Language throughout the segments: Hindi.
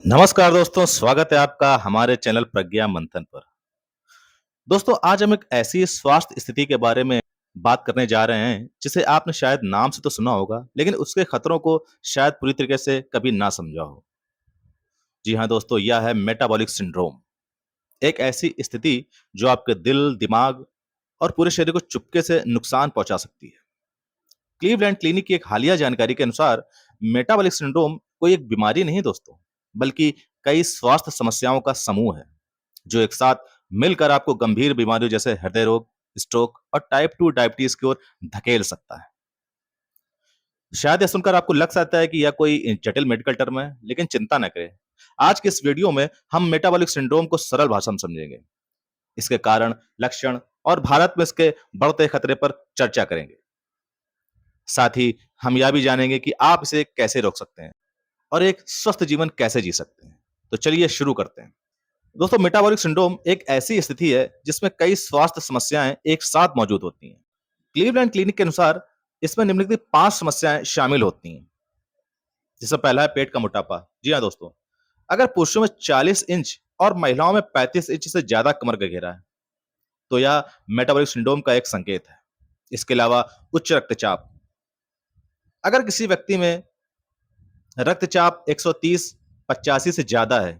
नमस्कार दोस्तों, स्वागत है आपका हमारे चैनल प्रज्ञा मंथन पर। दोस्तों, आज हम एक ऐसी स्वास्थ्य स्थिति के बारे में बात करने जा रहे हैं, जिसे आपने शायद नाम से तो सुना होगा, लेकिन उसके खतरों को शायद पूरी तरीके से कभी ना समझा हो। जी हाँ दोस्तों, यह है मेटाबॉलिक सिंड्रोम। एक ऐसी स्थिति जो आपके दिल, दिमाग और पूरे शरीर को चुपके से नुकसान पहुंचा सकती है। क्लीवलैंड क्लिनिक की एक हालिया जानकारी के अनुसार मेटाबॉलिक सिंड्रोम कोई एक बीमारी नहीं दोस्तों, बल्कि कई स्वास्थ्य समस्याओं का समूह है जो एक साथ मिलकर आपको गंभीर बीमारियों जैसे हृदय रोग, स्ट्रोक और टाइप 2 डायबिटीज की ओर धकेल सकता है। शायद यह सुनकर आपको लग सकता है कि यह कोई जटिल मेडिकल टर्म है, लेकिन चिंता न करें। आज के इस वीडियो में हम मेटाबॉलिक सिंड्रोम को सरल भाषा में समझेंगे, इसके कारण, लक्षण और भारत में इसके बढ़ते खतरे पर चर्चा करेंगे। साथ ही हम यह भी जानेंगे कि आप इसे कैसे रोक सकते हैं और एक स्वस्थ जीवन कैसे जी सकते हैं। तो चलिए शुरू करते हैं। दोस्तों, मेटाबॉलिक सिंड्रोम एक ऐसी स्थिति है जिसमें कई स्वास्थ्य समस्याएं एक साथ मौजूद होती हैं। क्लीवलैंड क्लिनिक के अनुसार इसमें निम्नलिखित 5 समस्याएं शामिल होती हैं। जिसमें पहला है पेट का मोटापा। जी हाँ दोस्तों, अगर पुरुषों में 40 इंच और महिलाओं में 35 इंच से ज्यादा कमर का घेरा है, तो यह मेटाबॉलिक सिंड्रोम का एक संकेत है। इसके अलावा उच्च रक्तचाप। अगर किसी व्यक्ति में रक्तचाप 130/85 से ज्यादा है,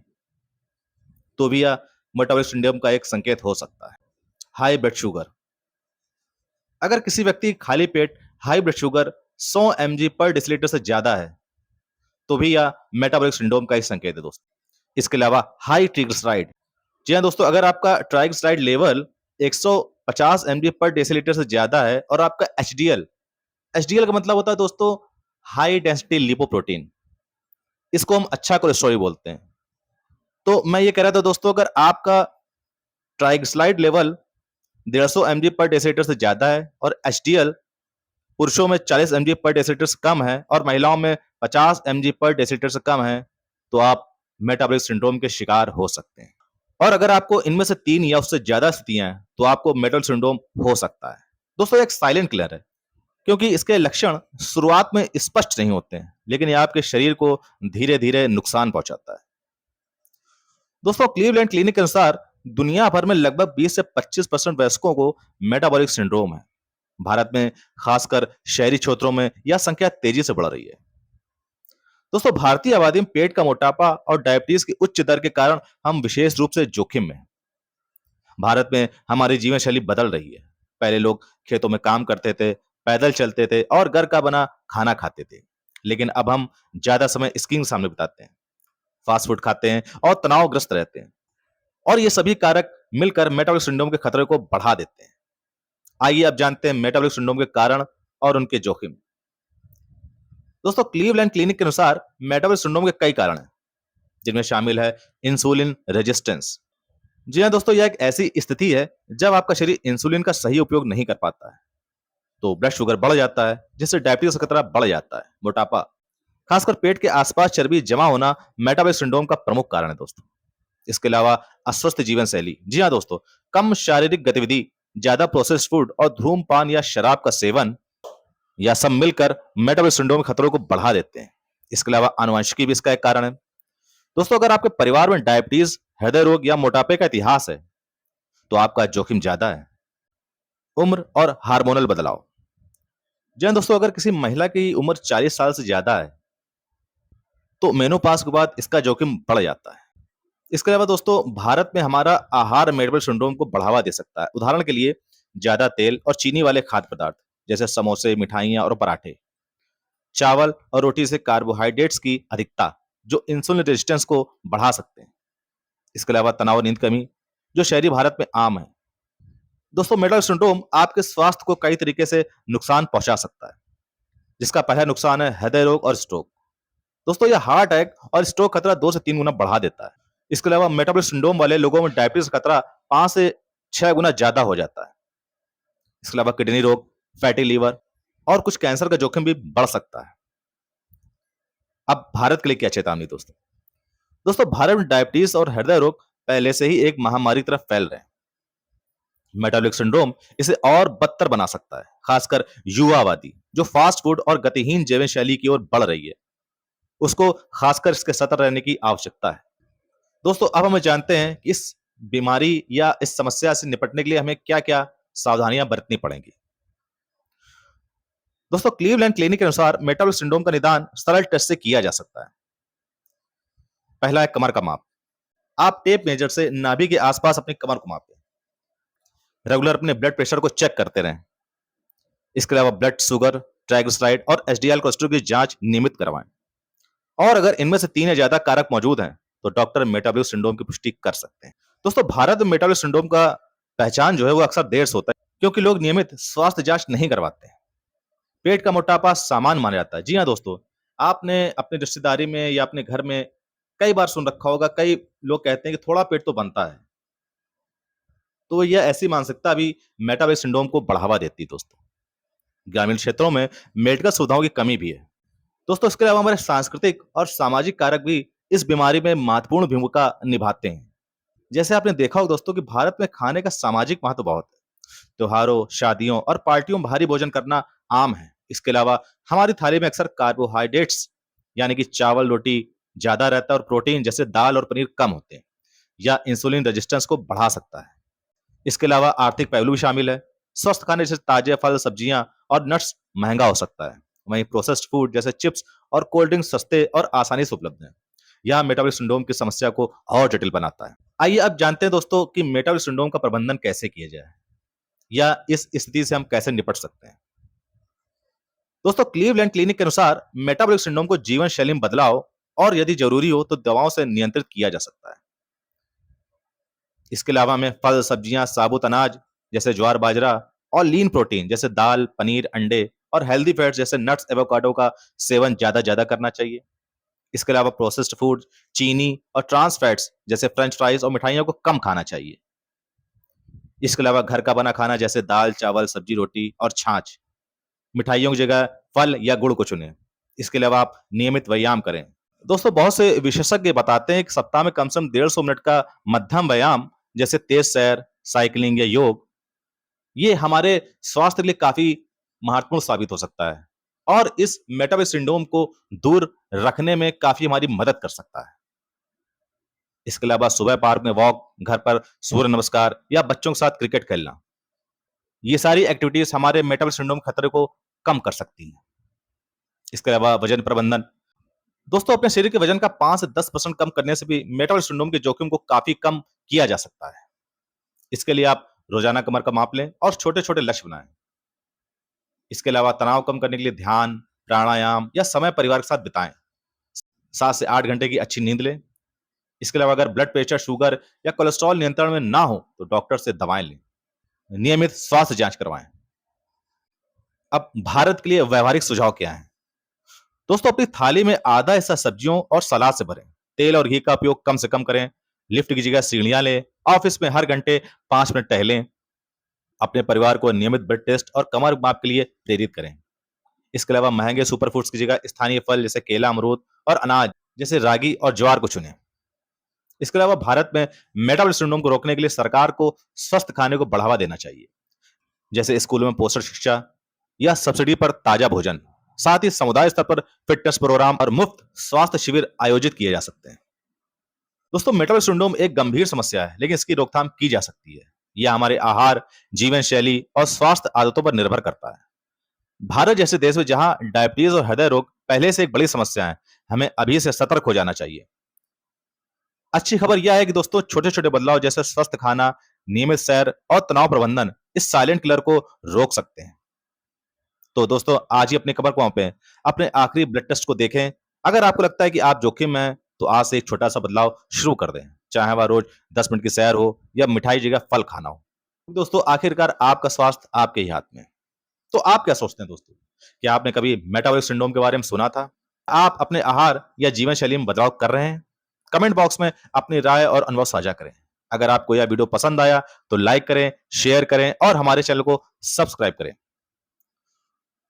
तो भी यह मेटाबॉलिक सिंड्रोम का एक संकेत हो सकता है। High blood sugar. अगर किसी व्यक्ति खाली पेट हाई ब्लड शुगर 100 mg पर डेसिलीटर से ज्यादा है, तो भी यह मेटाबॉलिक सिंड्रोम का एक संकेत है दोस्तों। इसके अलावा हाई ट्रिग्लिसराइड। जी हाँ दोस्तों, अगर आपका ट्राइग्लिसराइड लेवल 150 mg पर डेसिलीटर से ज्यादा है और आपका एचडीएल, एचडीएल का मतलब होता है दोस्तों हाई डेंसिटी लिपोप्रोटीन, इसको हम अच्छा कोलेस्ट्रॉल बोलते हैं। तो मैं ये कह रहा था दोस्तों, अगर आपका ट्राइग्लिसराइड लेवल 150 mg पर डेसिलीटर से ज्यादा है और एचडीएल पुरुषों में 40 mg पर डेसिलीटर से कम है और महिलाओं में 50 mg पर डेसिलीटर से कम है, तो आप मेटाबॉलिक सिंड्रोम के शिकार हो सकते हैं। और अगर आपको इनमें से 3 या उससे ज्यादा स्थितियां हैं, तो आपको मेटाबॉलिक सिंड्रोम हो सकता है। दोस्तों, एक साइलेंट किलर है, क्योंकि इसके लक्षण शुरुआत में स्पष्ट नहीं होते हैं, लेकिन यह आपके शरीर को धीरे धीरे नुकसान पहुंचाता है। दोस्तों, क्लीवलैंड क्लिनिक के अनुसार दुनिया भर में लगभग 20 से 25% वयस्कों को मेटाबॉलिक सिंड्रोम है। भारत में खासकर शहरी क्षेत्रों में यह संख्या तेजी से बढ़ रही है। दोस्तों, भारतीय आबादी में पेट का मोटापा और डायबिटीज की उच्च दर के कारण हम विशेष रूप से जोखिम में हैं। भारत में हमारी जीवन शैली बदल रही है। पहले लोग खेतों में काम करते थे, पैदल चलते थे और घर का बना खाना खाते थे, लेकिन अब हम ज्यादा समय स्क्रीन के सामने बिताते हैं, फास्ट फूड खाते हैं और तनावग्रस्त रहते हैं। और ये सभी कारक मिलकर मेटाबॉलिक सिंड्रोम के खतरे को बढ़ा देते हैं। आइए अब जानते हैं मेटाबॉलिक सिंड्रोम के कारण और उनके जोखिम। दोस्तों, क्लीवलैंड क्लिनिक के अनुसार मेटाबॉलिक सिंड्रोम के कई कारण हैं, जिनमें शामिल है इंसुलिन रेजिस्टेंस। जी हाँ दोस्तों, यह एक ऐसी स्थिति है जब आपका शरीर इंसुलिन का सही उपयोग नहीं कर पाता है, तो ब्लड शुगर बढ़ जाता है, जिससे डायबिटीज का खतरा बढ़ जाता है। मोटापा, खासकर पेट के आसपास चर्बी जमा होना, मेटाबॉलिक सिंड्रोम का प्रमुख कारण है दोस्तों। इसके अलावा अस्वस्थ जीवन शैली। जी हाँ दोस्तों, कम शारीरिक गतिविधि, ज्यादा प्रोसेस्ड फूड और धूम्रपान या शराब का सेवन, या सब मिलकर मेटाबॉलिक सिंड्रोम के खतरों को बढ़ा देते हैं। इसके अलावा आनुवंशिकी भी इसका एक कारण है। दोस्तों, अगर आपके परिवार में डायबिटीज, हृदय रोग या मोटापे का इतिहास है, तो आपका जोखिम ज्यादा है। उम्र और हार्मोनल बदलाव। जी हाँ दोस्तों, अगर किसी महिला की उम्र 40 साल से ज्यादा है, तो मेनोपॉज के बाद इसका जोखिम बढ़ जाता है। इसके अलावा दोस्तों, भारत में हमारा आहार मेटाबॉलिक सिंड्रोम को बढ़ावा दे सकता है। उदाहरण के लिए, ज्यादा तेल और चीनी वाले खाद्य पदार्थ जैसे समोसे, मिठाइयां और पराठे, चावल और रोटी से कार्बोहाइड्रेट्स की अधिकता, जो इंसुलिन रेजिस्टेंस को बढ़ा सकते हैं। इसके अलावा तनाव और नींद कमी, जो शहरी भारत में आम है। दोस्तों, मेटाबॉलिक सिंड्रोम आपके स्वास्थ्य को कई तरीके से नुकसान पहुंचा सकता है, जिसका पहला नुकसान है हृदय रोग और स्ट्रोक। दोस्तों, यह हार्ट अटैक और स्ट्रोक खतरा 2 से 3 गुना बढ़ा देता है। इसके अलावा मेटाबॉलिक सिंड्रोम वाले लोगों में डायबिटीज का खतरा 5 से 6 गुना ज्यादा हो जाता है। इसके अलावा किडनी रोग, फैटी लीवर और कुछ कैंसर का जोखिम भी बढ़ सकता है। अब भारत के लिए क्या चेतावनी दोस्तों? दोस्तों, भारत में डायबिटीज और हृदय रोग पहले से ही एक महामारी की तरफ फैल रहे हैं। मेटाबॉलिक सिंड्रोम इसे और बदतर बना सकता है, खासकर युवा आबादी जो फास्ट फूड और गतिहीन जीवन शैली की ओर बढ़ रही है। उसको खासकर इसके सतर्क रहने की आवश्यकता है। दोस्तों अब हम जानते हैं कि इस बीमारी या इस समस्या से निपटने के लिए हमें क्या-क्या सावधानियां बरतनी पड़ेंगी। दोस्तों क्लीवलैंड क्लिनिक के अनुसार मेटाबॉलिक सिंड्रोम का निदान सरल टेस्ट से किया जा सकता है। पहला है कमर का माप। आप टेप मेजर से नाभि के आसपास अपनी कमर को मापें। रेगुलर अपने ब्लड प्रेशर को चेक करते रहें। इसके अलावा ब्लड शुगर, ट्राइग्लिसराइड और एचडीएल कोलेस्ट्रॉल की जांच नियमित करवाएं। और अगर इनमें से 3 या ज्यादा कारक मौजूद हैं, तो डॉक्टर मेटाबॉलिक सिंड्रोम की पुष्टि कर सकते हैं। दोस्तों भारत में मेटाबॉलिक सिंड्रोम का पहचान जो है वो अक्सर देर से होता है, क्योंकि लोग नियमित स्वास्थ्य जांच नहीं करवाते हैं। पेट का मोटापा सामान्य माना जाता है। जी हाँ दोस्तों, आपने अपनी रिश्तेदारी में या अपने घर में कई बार सुन रखा होगा, कई लोग कहते हैं कि थोड़ा पेट तो बनता है। तो यह ऐसी मानसिकता भी मेटाबॉलिक सिंड्रोम को बढ़ावा देती है दोस्तों। ग्रामीण क्षेत्रों में मेडिकल सुविधाओं की कमी भी है। दोस्तों इसके अलावा हमारे सांस्कृतिक और सामाजिक कारक भी इस बीमारी में महत्वपूर्ण भूमिका निभाते हैं। जैसे आपने देखा होगा दोस्तों कि भारत में खाने का सामाजिक महत्व बहुत है। त्योहारों, शादियों और पार्टियों में भारी भोजन करना आम है। इसके अलावा हमारी थाली में अक्सर कार्बोहाइड्रेट्स यानी कि चावल, रोटी ज्यादा रहता है और प्रोटीन जैसे दाल और पनीर कम होते हैं, या इंसुलिन रेजिस्टेंस को बढ़ा सकता है। इसके अलावा आर्थिक पहलू भी शामिल है। स्वस्थ खाने जैसे ताजे फल, सब्जियां और नट्स महंगा हो सकता है। वहीं प्रोसेस्ड फूड जैसे चिप्स और कोल्ड ड्रिंक सस्ते और आसानी से उपलब्ध हैं। यह मेटाबॉलिक सिंड्रोम की समस्या को और जटिल बनाता है। आइए अब जानते हैं दोस्तों कि मेटाबॉलिक सिंड्रोम का प्रबंधन कैसे किया जाए, या इस स्थिति से हम कैसे निपट सकते हैं। दोस्तों क्लीवलैंड क्लिनिक के अनुसार मेटाबॉलिक सिंड्रोम को जीवन शैली में बदलाव और यदि जरूरी हो तो दवाओं से नियंत्रित किया जा सकता है। इसके अलावा हमें फल, सब्जियां, साबुत अनाज जैसे ज्वार, बाजरा और लीन प्रोटीन जैसे दाल, पनीर, अंडे और हेल्दी फैट्स जैसे नट्स, एवोकाडो का सेवन ज्यादा ज्यादा करना चाहिए। इसके अलावा प्रोसेस्ड फूड, चीनी और ट्रांस फैट्स जैसे फ्रेंच फ्राइज और मिठाइयों को कम खाना चाहिए। इसके अलावा घर का बना खाना जैसे दाल, चावल, सब्जी, रोटी और छाछ, मिठाइयों की जगह फल या गुड़ को चुनें। इसके अलावा आप नियमित व्यायाम करें। दोस्तों बहुत से विशेषज्ञ बताते हैं कि सप्ताह में कम से कम 150 मिनट का मध्यम व्यायाम जैसे तेज सैर, साइकिलिंग या योग, ये हमारे स्वास्थ्य के लिए काफी महत्वपूर्ण साबित हो सकता है और इस मेटाबॉलिक सिंड्रोम को दूर रखने में काफी हमारी मदद कर सकता है। इसके अलावा सुबह पार्क में वॉक, घर पर सूर्य नमस्कार या बच्चों के साथ क्रिकेट खेलना, ये सारी एक्टिविटीज हमारे मेटाबॉलिक सिंड्रोम खतरे को कम कर सकती हैं। इसके अलावा वजन प्रबंधन। दोस्तों अपने शरीर के वजन का 5 से 10% कम करने से भी मेटाबॉलिक सिंड्रोम के जोखिम को काफी कम किया जा सकता है। इसके लिए आप रोजाना कमर का माप लें और छोटे-छोटे लक्ष्य बनाएं। इसके अलावा तनाव कम करने के लिए ध्यान, प्राणायाम या समय परिवार के साथ बिताएं। 7 से 8 घंटे की अच्छी नींद लें। इसके अलावा अगर ब्लड प्रेशर, शुगर या कोलेस्ट्रॉल नियंत्रण में ना हो तो डॉक्टर से दवाएं लें। नियमित स्वास्थ्य जांच करवाएं। अब भारत के लिए व्यवहारिक सुझाव क्या है? दोस्तों अपनी थाली में आधा हिस्सा सब्जियों और सलाद से भरें। तेल और घी का उपयोग कम से कम करें। लिफ्ट की जगह सीढ़ियां लें। ऑफिस में हर घंटे 5 मिनट टहलें। अपने परिवार को नियमित ब्लड टेस्ट और कमर माप के लिए प्रेरित करें। इसके अलावा महंगे सुपर फूड्स की जगह स्थानीय फल जैसे केला, अमरूद और अनाज जैसे रागी और ज्वार को चुनें। इसके अलावा भारत में मेटाबॉलिक सिंड्रोम को रोकने के लिए सरकार को स्वस्थ खाने को बढ़ावा देना चाहिए, जैसे स्कूलों में पोषण शिक्षा या सब्सिडी पर ताजा भोजन। साथ ही समुदाय स्तर पर फिटनेस प्रोग्राम और मुफ्त स्वास्थ्य शिविर आयोजित किए जा सकते हैं। दोस्तों मेटाबॉलिक सिंड्रोम एक गंभीर समस्या है, लेकिन इसकी रोकथाम की जा सकती है। यह हमारे आहार, जीवन शैली और स्वास्थ्य आदतों पर निर्भर करता है। भारत जैसे देश में जहां डायबिटीज और हृदय रोग पहले से एक बड़ी समस्या है, हमें अभी से सतर्क हो जाना चाहिए। अच्छी खबर यह है कि दोस्तों छोटे-छोटे बदलाव जैसे स्वस्थ खाना, नियमित सैर और तनाव प्रबंधन इस साइलेंट किलर को रोक सकते हैं। तो दोस्तों आज ही अपनी कमर को मापें, अपने आखिरी ब्लड टेस्ट को देखें। अगर आपको लगता है कि आप जोखिम में हैं, तो आज से एक छोटा-सा बदलाव शुरू कर दें। चाहे वह रोज 10 मिनट की सैर हो या मिठाई जगह फल खाना हो। दोस्तों आखिरकार आपका स्वास्थ्य आपके ही हाथ में है। तो आप क्या सोचते हैं दोस्तों? क्या आपने कभी मेटाबॉलिक सिंड्रोम के बारे में सुना था? आप अपने आहार या जीवन शैली में बदलाव कर रहे हैं? कमेंट बॉक्स में अपनी राय और अनुभव साझा करें। अगर आपको यह वीडियो पसंद आया तो लाइक करें, शेयर करें और हमारे चैनल को सब्सक्राइब करें।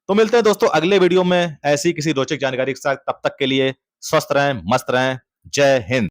तो मिलते हैं दोस्तों अगले वीडियो में ऐसी किसी रोचक जानकारी के साथ। तब तक के लिए स्वस्थ रहें, मस्त रहें। जय हिंद।